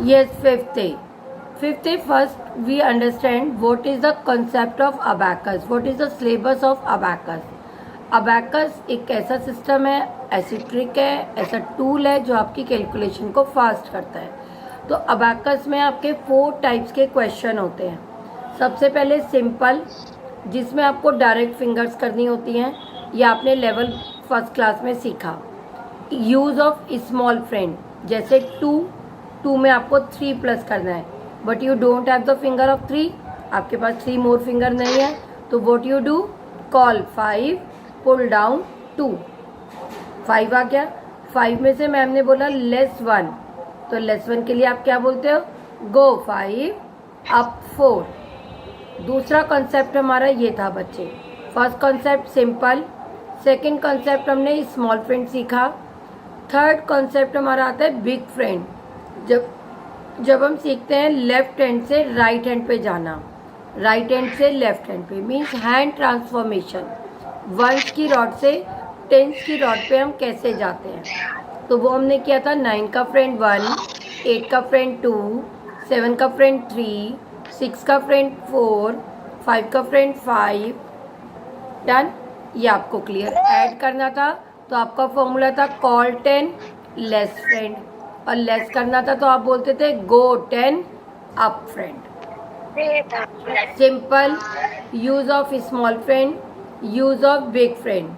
Yes, fifth day. Fifth day, first we understand what is the concept of abacus. What is the syllabus of abacus? Abacus एक ऐसा system है, ऐसी trick है, ऐसा tool है जो आपकी कैलकुलेशन को फास्ट करता है। तो अबैकस में आपके 4 टाइप्स के क्वेश्चन होते हैं। सबसे पहले सिंपल, जिसमें आपको डायरेक्ट फिंगर्स करनी होती हैं, या आपने लेवल फर्स्ट क्लास में सीखा। यूज़ ऑफ स्मॉल फ्रेंड, जैसे 2 में आपको 3 प्लस करना है, but you don't have the finger of 3, आपके पास 3 मोर फिंगर नहीं है, तो what you do, call 5, pull down 2, 5 आ गया। 5 में से मैम ने बोला लेस 1, तो लेस 1 के लिए आप क्या बोलते हो, गो 5 अप 4। दूसरा कॉन्सेप्ट हमारा ये था बच्चे। First concept simple, second concept हमने स्मॉल फ्रेंड सीखा, थर्ड कॉन्सेप्ट हमारा आता है बिग फ्रेंड। जब हम सीखते हैं लेफ्ट हैंड से राइट हैंड पे जाना, राइट हैंड से लेफ्ट हैंड पे, मीन्स हैंड ट्रांसफॉर्मेशन। वंस की रॉड से टेंस की रॉड पे हम कैसे जाते हैं, तो वो हमने किया था। 9 का फ्रेंड 1, 8 का फ्रेंड 2, 7 का फ्रेंड 3, 6 का फ्रेंड 4, 5 का फ्रेंड 5। डन। ये आपको क्लियर ऐड करना था, तो आपका फॉर्मूला था कॉल 10 लेस फ्रेंड, और लेस करना था तो आप बोलते थे गो 10 up friend. Simple, use of small friend, use of big friend.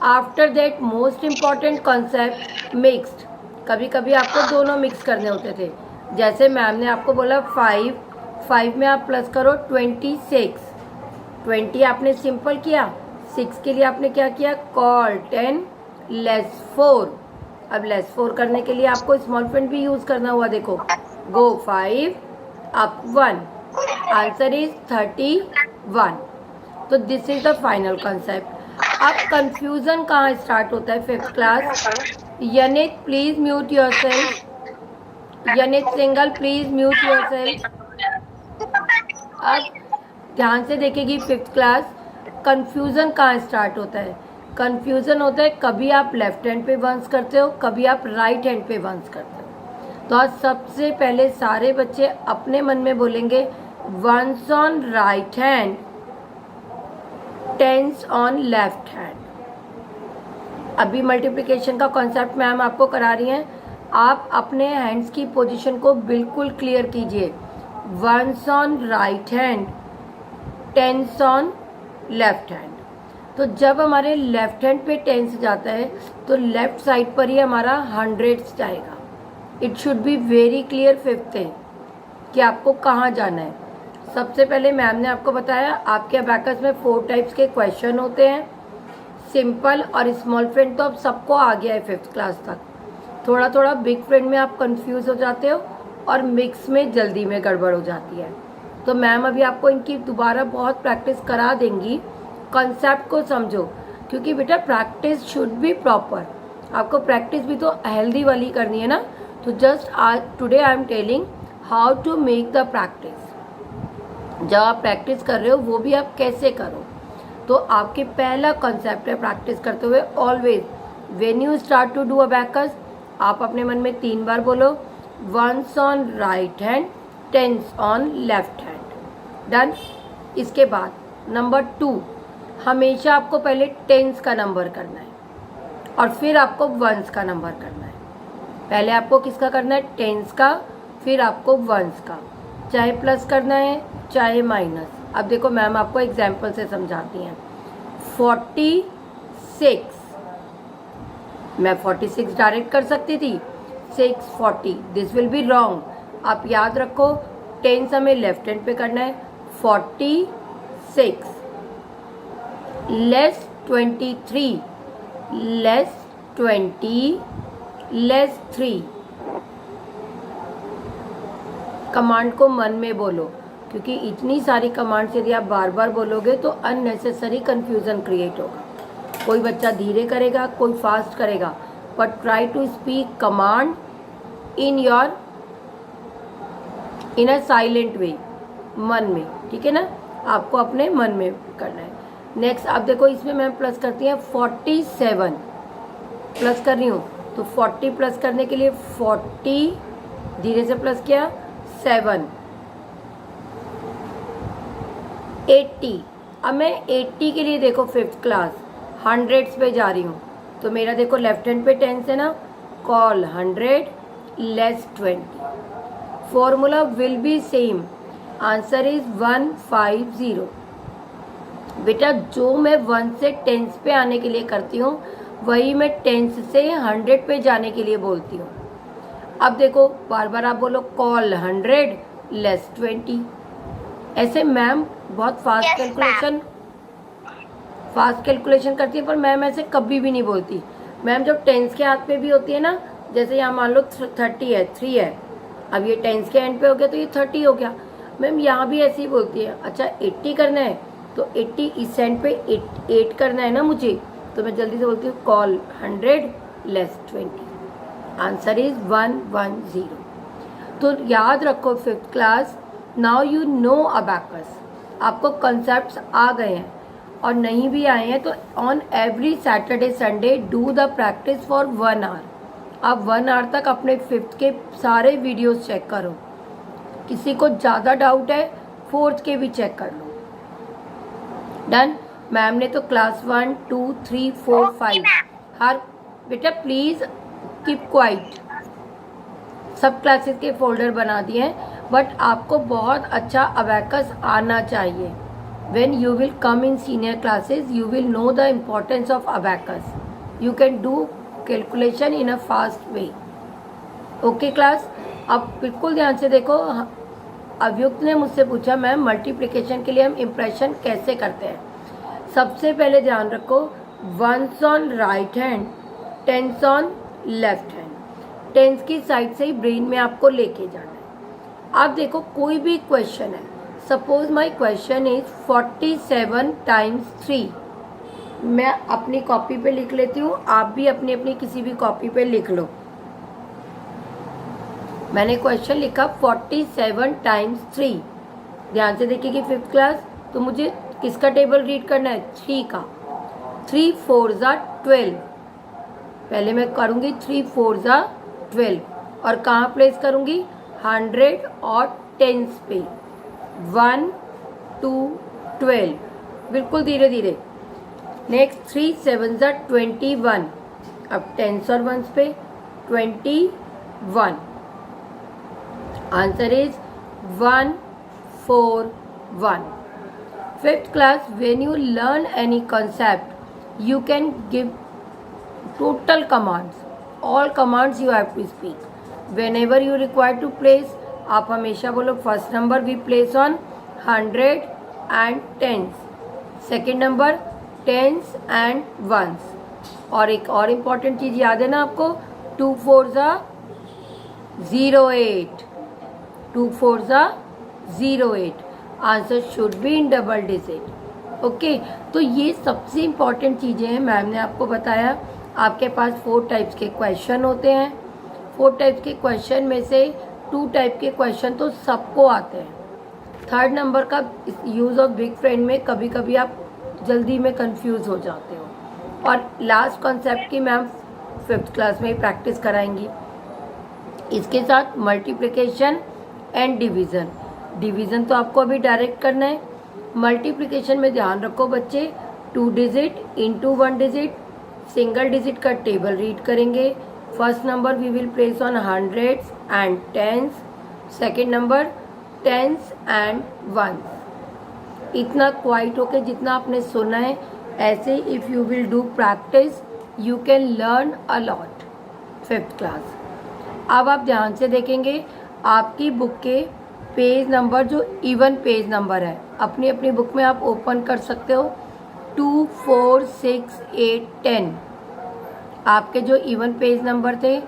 After that most important concept mixed. कभी कभी आपको दोनों मिक्स करने होते थे, जैसे मैम ने आपको बोला 5 में आप प्लस करो 26, 20 आपने सिंपल किया, 6 के लिए आपने क्या किया, कॉल 10 लेस 4। अब लेस 4 करने के लिए आपको स्मॉल फ्रेंड भी यूज करना हुआ, देखो गो 5 अप 1, आंसर इज 31। तो this is the final concept. अब कंफ्यूजन कहाँ स्टार्ट होता है, 5th class. Yanit please mute yourself, Yanit Singal please mute yourself. अब ध्यान से देखेगी 5th क्लास, कंफ्यूजन कहाँ स्टार्ट होता है। कंफ्यूजन होता है कभी आप लेफ्ट हैंड पे वंस करते हो, कभी आप राइट हैंड पे वंस करते हो। तो आज सबसे पहले सारे बच्चे अपने मन में बोलेंगे once on right hand, tens on left hand. अभी मल्टीप्लिकेशन का कॉन्सेप्ट मैम आपको करा रही हैं, आप अपने हैंड्स की पोजीशन को बिल्कुल क्लियर कीजिए। Once on right hand, tens on left hand. तो जब हमारे लेफ्ट हैंड पे टेंस जाता है तो लेफ्ट साइड पर ही हमारा हंड्रेड्स जाएगा। It should be very clear 5th day कि आपको कहाँ जाना है। सबसे पहले मैम ने आपको बताया आपके अबैकस में 4 टाइप्स के क्वेश्चन होते हैं। सिंपल और स्मॉल फ्रेंड तो अब सबको आ गया है 5th क्लास तक। थोड़ा थोड़ा बिग फ्रेंड में आप कंफ्यूज हो जाते हो, और मिक्स में जल्दी में गड़बड़ हो जाती है। तो मैम अभी आपको इनकी दोबारा बहुत प्रैक्टिस करा देंगी। कॉन्सेप्ट को समझो, क्योंकि बेटा प्रैक्टिस शुड बी प्रॉपर। आपको प्रैक्टिस भी तो हेल्दी वाली करनी है ना। तो जस्ट आज today I am telling how to make the practice. जब आप प्रैक्टिस कर रहे हो वो भी आप कैसे करो। तो आपके पहला कॉन्सेप्ट है प्रैक्टिस करते हुए, always when you start to do abacus, आप अपने मन में 3 बार बोलो ones on right hand, tens on left hand. Done. इसके बाद नंबर 2, हमेशा आपको पहले टेंस का नंबर करना है और फिर आपको वंस का नंबर करना है। पहले आपको किसका करना है, टेंस का, फिर आपको वंस का, चाहे प्लस करना है चाहे माइनस। अब देखो मैम आपको एग्जाम्पल से समझाती हैं। 46, मैं 46 डायरेक्ट कर सकती थी, 640, दिस विल बी रॉन्ग। आप याद रखो टेंस हमें लेफ्ट हैंड पे करना है। 46 लेस 23, लेस 20, लेस 3। कमांड को मन में बोलो, क्योंकि इतनी सारी कमांड्स यदि आप बार बार बोलोगे तो अननेसेसरी कंफ्यूजन क्रिएट होगा। कोई बच्चा धीरे करेगा, कोई फास्ट करेगा, but try to speak command in a silent way, मन में, ठीक है ना। आपको अपने मन में करना है। नेक्स्ट आप देखो इसमें मैं प्लस करती हैं 47 प्लस कर रही हूँ, तो 40 प्लस करने के लिए 40 धीरे से प्लस किया 7, 80। अब मैं 80 के लिए देखो फिफ्थ क्लास हंड्रेड्स पे जा रही हूँ, तो मेरा देखो लेफ्ट हैंड पे टेंस है ना, call 100 less 20, formula will be same, answer is 150। बेटा जो मैं 1 से टेंस पे आने के लिए करती हूँ वही मैं टेंस से 100 पे जाने के लिए बोलती हूँ। अब देखो बार बार आप बोलो कॉल 100 लेस 20, ऐसे मैम बहुत फास्ट कैलकुलेशन करती है, पर मैम ऐसे कभी भी नहीं बोलती। मैम जब टेंस के हाथ पे भी होती है ना, जैसे यहाँ मान लो 30 है, 3 है, अब ये टेंस के एंड पे हो गया तो ये 30 हो गया, मैम यहाँ भी ऐसे ही बोलती है। अच्छा 80 करना है तो 80 इस एंड पे 8 करना है ना मुझे, तो मैं जल्दी से बोलती हूँ कॉल 100 लेस 20, आंसर इज 110। तो याद रखो fifth class, now you know abacus, आपको कॉन्सेप्ट्स आ गए हैं, और नहीं भी आए हैं तो on every Saturday Sunday do the practice for 1 hour. आप 1 आवर तक अपने फिफ्थ के सारे वीडियोस चेक करो, किसी को ज़्यादा डाउट है फोर्थ के भी चेक कर लो। डन। मैम ने तो क्लास 1, 2, 3, 4, 5 हर, बेटा प्लीज़ कीप क्वाइट, सब क्लासेस के फोल्डर बना दिए हैं, बट आपको बहुत अच्छा अबैकस आना चाहिए। When you will come in senior classes, you will know the importance of abacus. You can do calculation in a fast way. Okay class? अब बिल्कुल ध्यान से देखो, अभियुक्त ने मुझसे पूछा मैम मल्टीप्लिकेशन के लिए हम इम्प्रेशन कैसे करते हैं। सबसे पहले ध्यान रखो, ones on right hand, tens on left hand, tens की साइड से ही ब्रेन में आपको लेके जाना है। अब देखो कोई भी क्वेश्चन है, suppose my question is 47 times 3, मैं अपनी कॉपी पे लिख लेती हूँ, आप भी अपनी अपनी किसी भी कॉपी पे लिख लो। मैंने क्वेश्चन लिखा 47 टाइम्स 3, ध्यान से देखिए फिफ्थ क्लास, तो मुझे किसका टेबल रीड करना है, 3 का। 3 4 ज़ा 12, पहले मैं करूँगी 3 4 ज़ा 12, और कहाँ प्लेस करूँगी, 100 और टेंस पे, 1 2 12, बिल्कुल धीरे धीरे। नेक्स्ट 3 7 ज़ा 21, अब टेंस और वंस पे 21, answer is 141। Fifth class, when you learn any concept you can give total commands, all commands you have to speak whenever you require to place. आप हमेशा बोलो first number we place on 100 and tens, second number tens and ones, और एक और important चीज़ याद है ना आपको, 2 4 ज़ा 08, 2 4 ज़ा 08, answer should be in double digit. Okay, तो ये सबसे इम्पॉर्टेंट चीज़ें हैं, मैम ने आपको बताया। आपके पास 4 टाइप्स के क्वेश्चन होते हैं, 4 टाइप्स के क्वेश्चन में से 2 टाइप के क्वेश्चन तो सबको आते हैं। थर्ड नंबर का यूज़ ऑफ बिग फ्रेंड में कभी कभी आप जल्दी में कंफ्यूज हो जाते हो, और लास्ट कॉन्सेप्ट की मैम फिफ्थ क्लास में ही प्रैक्टिस कराएंगी। इसके साथ मल्टीप्लिकेशन एंड डिवीज़न, डिवीज़न तो आपको अभी डायरेक्ट करना है। मल्टीप्लिकेशन में ध्यान रखो बच्चे, 2 digit into 1 digit, single digit का टेबल रीड करेंगे। First number we will place on hundreds and tens, second number tens and ones. इतना क्वाइट होके जितना आपने सुना है, ऐसे if you will do practice you can learn a lot. Fifth class, अब आप ध्यान से देखेंगे आपकी बुक के पेज नंबर जो इवन पेज नंबर है, अपनी अपनी बुक में आप ओपन कर सकते हो। 2 4 6 8 10 आपके जो इवन पेज नंबर थे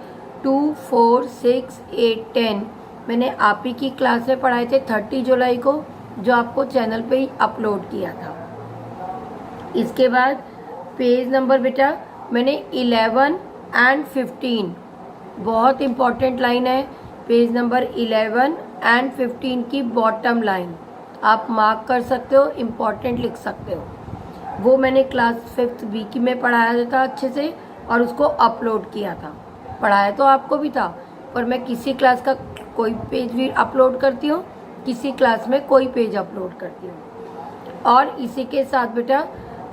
2 4 6 8 10 मैंने आप ही की क्लास में पढ़ाए थे 30 जुलाई को, जो आपको चैनल पे ही अपलोड किया था। इसके बाद पेज नंबर बेटा मैंने 11 एंड 15, बहुत इम्पॉर्टेंट लाइन है, पेज नंबर 11 एंड 15 की बॉटम लाइन आप मार्क कर सकते हो, इम्पॉर्टेंट लिख सकते हो। वो मैंने क्लास 5th बी की में पढ़ाया था अच्छे से, और उसको अपलोड किया था। पढ़ाया तो आपको भी था, पर मैं किसी क्लास का कोई पेज भी अपलोड करती हूँ, किसी क्लास में कोई पेज अपलोड करती हूँ। और इसी के साथ बेटा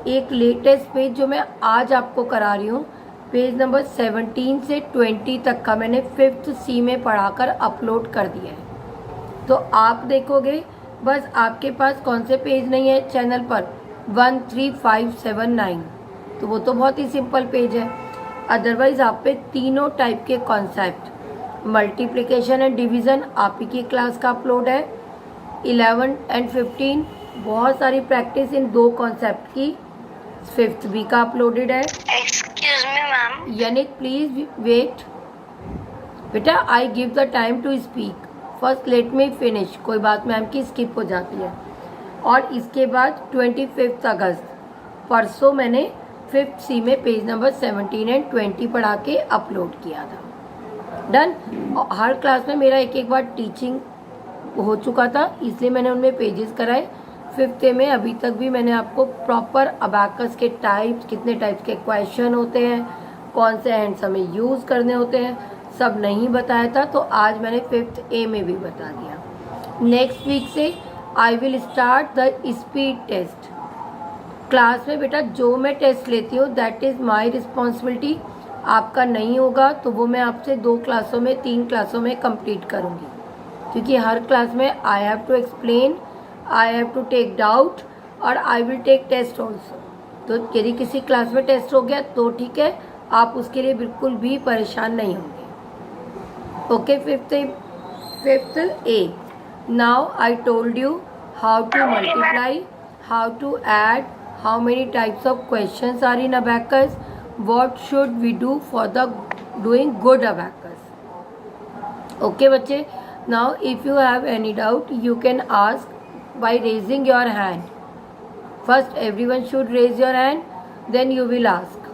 एक लेटेस्ट पेज जो मैं आज आपको करा रही हूँ, पेज नंबर 17 से 20 तक का मैंने 5th C में पढ़ाकर अपलोड कर दिया है। तो आप देखोगे बस आपके पास कौन से पेज नहीं है चैनल पर, 1, 3, 5, 7, 9, तो वो तो बहुत ही सिंपल पेज है। अदरवाइज आप पे तीनों टाइप के कॉन्सेप्ट, मल्टीप्लिकेशन एंड डिवीज़न आप ही की क्लास का अपलोड है, 11 एंड 15 बहुत सारी प्रैक्टिस इन 2 कॉन्सेप्ट की 5th B का अपलोडेड है। Excuse me ma'am. यानी प्लीज वेट बेटा, I give the time to speak, first let me finish. कोई बात मैम की स्किप हो जाती है। और इसके बाद 25 अगस्त परसों मैंने 5th C में पेज नंबर 17 एंड 20 पढ़ा के अपलोड किया था। डन। हर क्लास में मेरा एक बार टीचिंग हो चुका था, इसलिए मैंने उनमें पेजेस कराए। 5th A में अभी तक भी मैंने आपको प्रॉपर अबाकस के टाइप्स, कितने टाइप्स के क्वेश्चन होते हैं, कौन से हैंड्स हमें यूज़ करने होते हैं, सब नहीं बताया था। तो आज मैंने 5th A में भी बता दिया। नेक्स्ट वीक से I will start the speed test. Class में बेटा जो मैं टेस्ट लेती हूँ दैट इज़ माई रिस्पॉन्सिबिलिटी। आपका नहीं होगा तो वो मैं आपसे 2 क्लासों में 3 क्लासों में कंप्लीट करूँगी, क्योंकि हर क्लास में I have to explain, I have to take doubt और I will take test also. तो यदि किसी क्लास में टेस्ट हो गया तो ठीक है, आप उसके लिए बिल्कुल भी परेशान नहीं होंगे। Okay, 5th A। Now I told you how to multiply, how to add, how many types of questions are in abacus, what should we do for the doing good abacus. Okay बच्चे, now if you have any doubt you can ask by raising your hand. First everyone should raise your hand, then you will ask.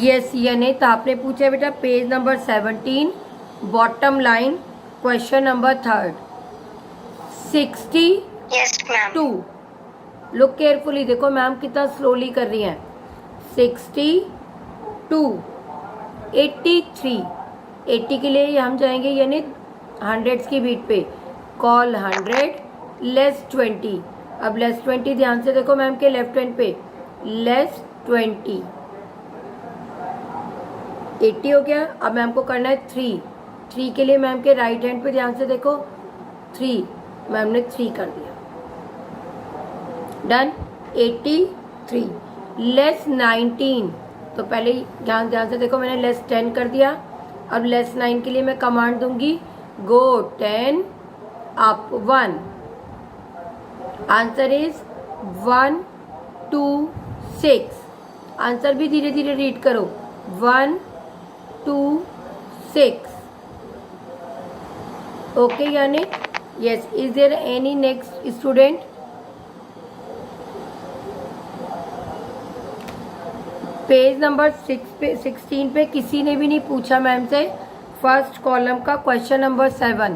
Yes या नहीं, तो आपने पूछा बेटा page number 17 bottom line question number 3 yes ma'am. 62। Look carefully, देखो ma'am कितना slowly कर रही हैं। 62, 83, 80 के लिए हम जाएंगे यानी हंड्रेड्स की बीट पे। Call 100 less 20। अब लेस 20 ध्यान से देखो मैम के लेफ्ट हैंड पे, लेस 20, 80 हो गया। अब मैम को करना है 3 के लिए मैम के राइट हैंड पे ध्यान से देखो, 3, मैम ने 3 कर दिया। डन। 83 लेस 19, तो पहले ध्यान से देखो मैंने लेस 10 कर दिया। अब लेस 9 के लिए मैं कमांड दूंगी, गो 10 अप 1। Answer is 1 2 6। आंसर भी धीरे धीरे रीड करो, 1 2 6। ओके यानी yes. Is there any next student? Page number 16 पे किसी ने भी नहीं पूछा मैम से फर्स्ट कॉलम का question number 7।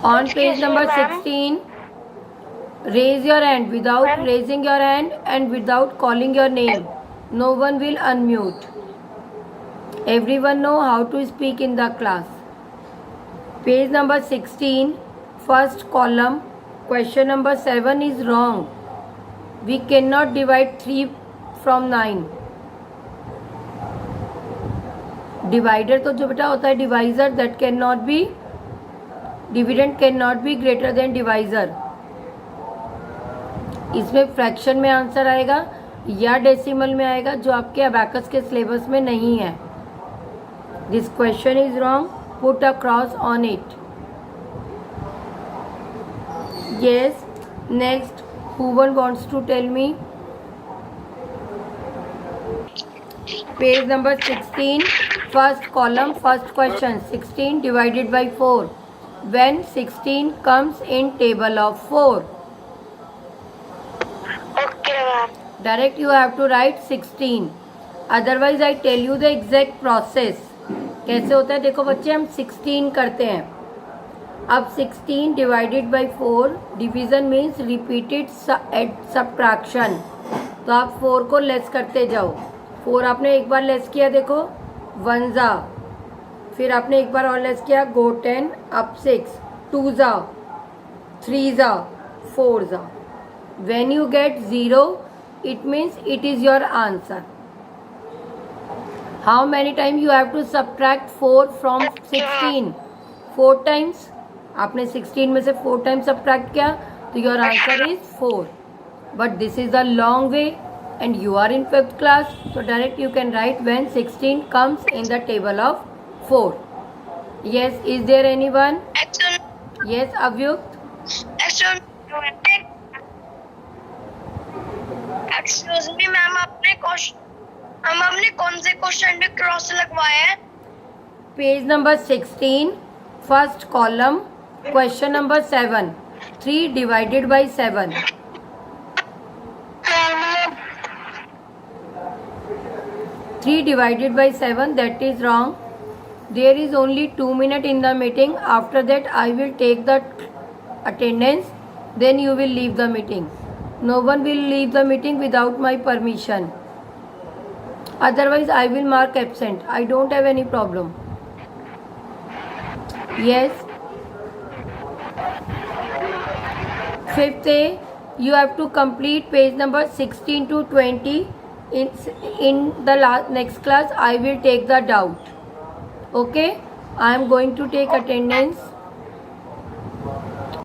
On page number 16 raise your hand without raising your hand and without calling your name, no one will unmute. Everyone know how to speak in the class. Page number 16 first column question number 7 is wrong. We cannot divide 3 from 9. Divider तो जो बेटा होता है divisor, that can not be, dividend can not be greater than divisor. इसमें fraction में answer आएगा या decimal में आएगा, जो आपके अबैकस के सिलेबस में नहीं है। This question is wrong, put a cross on it. Yes, next who one wants to tell me? Page number 16 first column first question, 16 divided by 4, when 16 comes in table of 4. Okay ma'am। Direct you have to write 16, otherwise I tell you the exact process कैसे होता है। देखो बच्चे हम 16 करते हैं, अब 16 divided by 4, division means repeated subtraction, तो आप 4 को लेस करते जाओ। 4 आपने एक बार लेस किया, देखो 1 जा फिर आपने एक बार और लेस किया, गो 10 अप 6, 2 जा 3 जा 4 जा. When you get 0, it means it is your answer. How many times you have to subtract 4 from 16? 4 times. आपने 16 में से 4 times subtract किया तो your answer is 4. But this is a long way and you are in 5th class, so direct you can write when 16 comes in the table of 4. Yes, is there anyone? Yes, Avyuk? Excuse me ma'am, हमने कौन से question पे cross लगवाया है? Page number 16, first column, question number 7. 3 divided by 7. 3 divided by 7, that is wrong. There is only 2 minutes in the meeting. After that, I will take the attendance. Then you will leave the meeting. No one will leave the meeting without my permission. Otherwise, I will mark absent. I don't have any problem. Yes. 5th A, you have to complete page number 16 to 20. In the next class, I will take the doubt. Okay, I am going to take attendance.